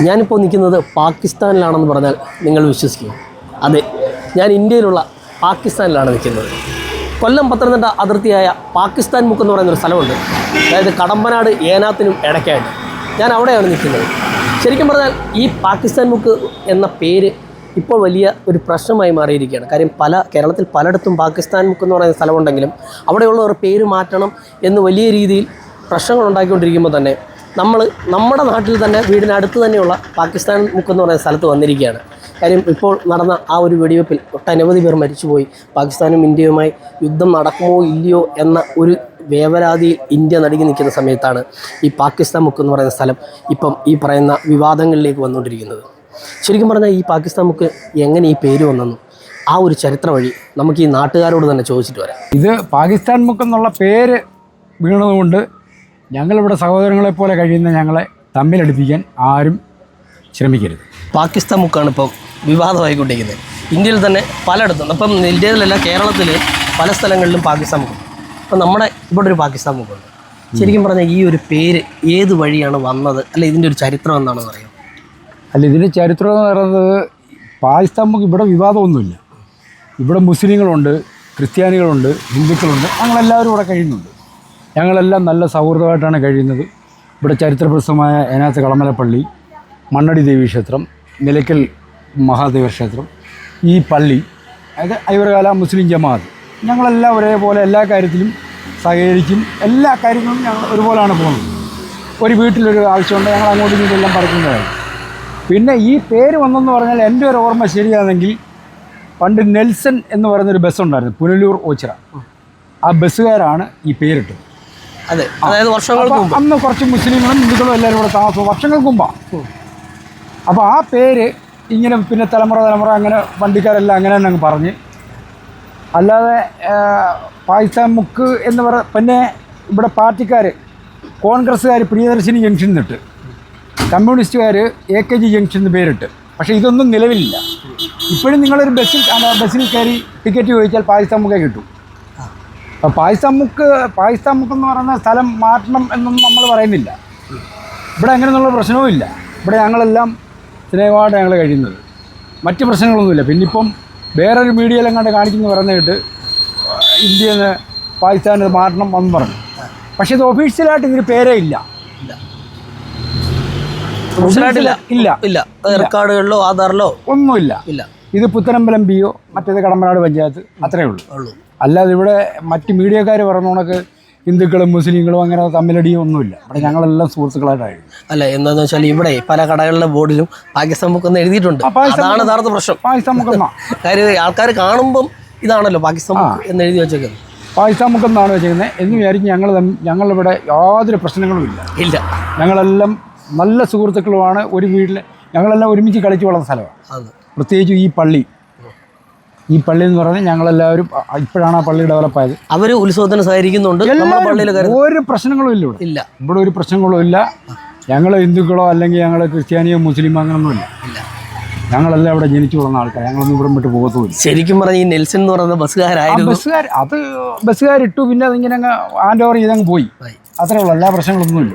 ഞാനിപ്പോൾ നിൽക്കുന്നത് പാകിസ്ഥാനിലാണെന്ന് പറഞ്ഞാൽ നിങ്ങൾ വിശ്വസിക്കും. അതെ, ഞാൻ ഇന്ത്യയിലുള്ള പാകിസ്ഥാനിലാണ് നിൽക്കുന്നത്. കൊല്ലം പത്തനംതിട്ട അതിർത്തിയായ പാകിസ്ഥാൻ മുക്ക് എന്ന് പറയുന്നൊരു സ്ഥലമുണ്ട്. അതായത് കടമ്പനാട് ഏനാത്തിനും ഇടയ്ക്കായിട്ട് ഞാൻ അവിടെയാണ് നിൽക്കുന്നത്. ശരിക്കും പറഞ്ഞാൽ ഈ പാകിസ്ഥാൻ മുക്ക് എന്ന പേര് ഇപ്പോൾ വലിയ ഒരു പ്രശ്നമായി മാറിയിരിക്കുകയാണ്. കാര്യം കേരളത്തിൽ പലയിടത്തും പാകിസ്ഥാൻ മുക്ക് എന്ന് പറയുന്ന സ്ഥലമുണ്ടെങ്കിലും അവിടെയുള്ളവർ പേര് മാറ്റണം എന്ന് വലിയ രീതിയിൽ പ്രശ്നങ്ങൾ ഉണ്ടാക്കിക്കൊണ്ടിരിക്കുമ്പോൾ തന്നെ നമ്മുടെ നാട്ടിൽ തന്നെ വീടിനടുത്ത് തന്നെയുള്ള പാകിസ്ഥാൻ മുക്ക് എന്ന് പറയുന്ന സ്ഥലത്ത് വന്നിരിക്കുകയാണ്. കാര്യം ഇപ്പോൾ നടന്ന ആ ഒരു വെടിവെപ്പിൽ ഒട്ടനവധി പേർ മരിച്ചുപോയി. പാകിസ്ഥാനും ഇന്ത്യയുമായി യുദ്ധം നടക്കുമോ ഇല്ലയോ എന്ന ഒരു വേവലാതിയിൽ ഇന്ത്യ നടുങ്ങി നിൽക്കുന്ന സമയത്താണ് ഈ പാകിസ്ഥാൻ മുക്ക് എന്ന് പറയുന്ന സ്ഥലം ഇപ്പം ഈ പറയുന്ന വിവാദങ്ങളിലേക്ക് വന്നുകൊണ്ടിരിക്കുന്നത്. ശരിക്കും പറഞ്ഞാൽ ഈ പാകിസ്ഥാൻ മുക്ക് എങ്ങനെ ഈ പേര് വന്നെന്നും ആ ഒരു ചരിത്ര വഴി നമുക്ക് ഈ നാട്ടുകാരോട് തന്നെ ചോദിച്ചിട്ട് വരാം. ഇത് പാകിസ്ഥാൻ മുക്ക് എന്നുള്ള പേര് വീണതുകൊണ്ട് ഞങ്ങളിവിടെ സഹോദരങ്ങളെപ്പോലെ കഴിയുന്ന ഞങ്ങളെ തമ്മിലടിപ്പിക്കാൻ ആരും ശ്രമിക്കരുത്. പാകിസ്ഥാൻ മുക്കാണ് ഇപ്പം വിവാദമായിക്കൊണ്ടിരിക്കുന്നത്. ഇന്ത്യയിൽ തന്നെ പലയിടത്തും, അപ്പം ഇന്ത്യയിലല്ല കേരളത്തിൽ പല സ്ഥലങ്ങളിലും പാകിസ്ഥാൻ മുക്ക്. അപ്പം നമ്മുടെ ഇവിടെ ഒരു പാകിസ്ഥാൻ മുക്കുണ്ട്. ശരിക്കും പറഞ്ഞാൽ ഈ ഒരു പേര് ഏത് വഴിയാണ് വന്നത്, അല്ല ഇതിൻ്റെ ഒരു ചരിത്രം എന്താണെന്ന് അറിയാം? അല്ല, ഇതിൻ്റെ ചരിത്രം എന്ന് പറയുന്നത് പാകിസ്ഥാൻ മുക്ക് ഇവിടെ വിവാദമൊന്നുമില്ല. ഇവിടെ മുസ്ലിങ്ങളുണ്ട്, ക്രിസ്ത്യാനികളുണ്ട്, ഹിന്ദുക്കളുണ്ട്, ഞങ്ങളെല്ലാവരും ഇവിടെ കഴിയുന്നുണ്ട്. ഞങ്ങളെല്ലാം നല്ല സൗഹൃദമായിട്ടാണ് കഴിയുന്നത്. ഇവിടെ ചരിത്രപ്രസിദ്ധമായ ഏനാത്ത് കളമലപ്പള്ളി, മണ്ണടി ദേവീക്ഷേത്രം, നിലയ്ക്കൽ മഹാദേവ ക്ഷേത്രം, ഈ പള്ളി, അതായത് ഐവരകാല മുസ്ലിം ജമാഅത്ത്, ഞങ്ങളെല്ലാം ഒരേപോലെ എല്ലാ കാര്യത്തിലും സഹകരിക്കും. എല്ലാ കാര്യങ്ങളും ഞങ്ങൾ ഒരുപോലെയാണ് പോകുന്നത്. ഒരു വീട്ടിലൊരു ആവശ്യമുണ്ട്, ഞങ്ങൾ അങ്ങോട്ടും ഇങ്ങോട്ടെല്ലാം പറയുന്നതാണ്. പിന്നെ ഈ പേര് വന്നെന്ന് പറഞ്ഞാൽ എൻ്റെ ഒരു ഓർമ്മ ശരിയാണെങ്കിൽ പണ്ട് നെൽസൺ എന്ന് പറയുന്നൊരു ബസ്സുണ്ടായിരുന്നു, പുനലൂർ ഓച്ചിറ. ആ ബസ്സുകാരാണ് ഈ പേരിട്ടത്. അതെ, അതായത് വർഷങ്ങൾക്ക് മുമ്പ്. അന്ന് കുറച്ച് മുസ്ലിങ്ങളും ഹിന്ദുക്കളും എല്ലാവരും ഇവിടെ താമസം വർഷങ്ങൾക്ക് മുമ്പാണ്. അപ്പോൾ ആ പേര് ഇങ്ങനെ പിന്നെ തലമുറ അങ്ങനെ വണ്ടിക്കാരെല്ലാം അങ്ങനെ തന്നെ അങ്ങ് പറഞ്ഞ്, അല്ലാതെ പാകിസ്ഥാൻ മുക്ക് എന്ന് പിന്നെ ഇവിടെ പാർട്ടിക്കാർ കോൺഗ്രസ്സുകാർ പ്രിയദർശിനി ജംഗ്ഷൻ എന്നിട്ട്, കമ്മ്യൂണിസ്റ്റുകാർ AKG ജംഗ്ഷൻ എന്ന് പേരിട്ട്. പക്ഷേ ഇതൊന്നും നിലവിലില്ല. ഇപ്പോഴും നിങ്ങളൊരു ബസ്സിൽ കയറി ടിക്കറ്റ് ചോദിച്ചാൽ പാകിസ്ഥാൻ മുക്കേ കിട്ടും. അപ്പോൾ പാകിസ്ഥാൻ മുക്ക് എന്ന് പറയുന്ന സ്ഥലം മാറ്റണം എന്നൊന്നും നമ്മൾ പറയുന്നില്ല. ഇവിടെ അങ്ങനെയൊന്നുള്ള പ്രശ്നവും ഇല്ല. ഇവിടെ ഞങ്ങളെല്ലാം സ്നേഹമായിട്ട് ഞങ്ങൾ കഴിയുന്നത്, മറ്റ് പ്രശ്നങ്ങളൊന്നുമില്ല. പിന്നെ ഇപ്പം വേറൊരു മീഡിയയിലും കണ്ട് കാണിക്കുന്നു പറയുന്നതായിട്ട് ഇന്ത്യയിൽ നിന്ന് പാകിസ്ഥാനിൽ മാറ്റണം എന്ന് പറഞ്ഞു. പക്ഷേ ഇത് ഒഫീഷ്യലായിട്ട് ഇതിന് പേരേ ഇല്ല. ഇല്ല റെക്കോർഡുകളിലോ ആധാറിലോ ഒന്നുമില്ല. ഇത് പുത്തനമ്പലം BO, മറ്റേത് കടമ്പനാട് പഞ്ചായത്ത്, അത്രയേ ഉള്ളൂ. അല്ലാതെ ഇവിടെ മറ്റ് മീഡിയക്കാർ പറഞ്ഞ കണക്ക് ഹിന്ദുക്കളും മുസ്ലിങ്ങളും അങ്ങനെ തമ്മിലടിയും ഒന്നുമില്ല. ഇവിടെ ഞങ്ങളെല്ലാം സുഹൃത്തുക്കളായിട്ടായിരുന്നു. അല്ല, എന്താണെന്ന് വെച്ചാൽ ഇവിടെ പല കടകളിലെ ബോർഡിലും പാകിസ്ഥാൻ മുക്ക് എന്ന് എഴുതിയിട്ടുണ്ട്. അതാണ് യഥാർത്ഥ പ്രശ്നം. പാകിസ്ഥാൻ മുക്കെന്നാ കാര്യം ആൾക്കാർ കാണുമ്പം ഇതാണല്ലോ പാകിസ്ഥാൻ മുക്ക് എന്ന് എഴുതി വെച്ചേക്കുന്നത്. പാകിസ്ഥാൻ മുക്കെന്നാണ് വെച്ചേക്കുന്നത് എന്ന് വിചാരിക്കും. ഞങ്ങളിവിടെ യാതൊരു പ്രശ്നങ്ങളും ഇല്ല. ഞങ്ങളെല്ലാം നല്ല സുഹൃത്തുക്കളുമാണ്. ഒരു വീട്ടിൽ ഞങ്ങളെല്ലാം ഒരുമിച്ച് കളിച്ച് വളർന്ന സ്ഥലമാണ്. പ്രത്യേകിച്ച് ഈ പള്ളി എന്ന് പറഞ്ഞാൽ ഞങ്ങളെല്ലാവരും ഇപ്പോഴാണ് ആ പള്ളി ഡെവലപ്പായത്. അവർ ഉത്സവത്തിന് സഹകരിക്കുന്നുണ്ട്. ഒരു പ്രശ്നങ്ങളും ഇല്ല. ഇവിടെ ഒരു പ്രശ്നങ്ങളും ഇല്ല. ഞങ്ങൾ ഹിന്ദുക്കളോ അല്ലെങ്കിൽ ഞങ്ങൾ ക്രിസ്ത്യാനിയോ മുസ്ലിമോ അങ്ങനൊന്നുമില്ല. ഞങ്ങളെല്ലാം ഇവിടെ ജനിച്ചു വളർന്ന ആൾക്കാർ. ഞങ്ങളൊന്നും ഇവിടെ വിട്ട് പോകത്തുമില്ല. ശരിക്കും പറഞ്ഞാൽ ഈ നെൽസൺ എന്ന് പറയുന്ന ബസ്സുകാരിട്ടു. പിന്നെ അതിങ്ങനെ അങ്ങ് ഹാൻഡ് ഓവർ ചെയ്തങ്ങ് പോയി. അത്രേ ഉള്ളൂ. എല്ലാ പ്രശ്നങ്ങളൊന്നുമില്ല.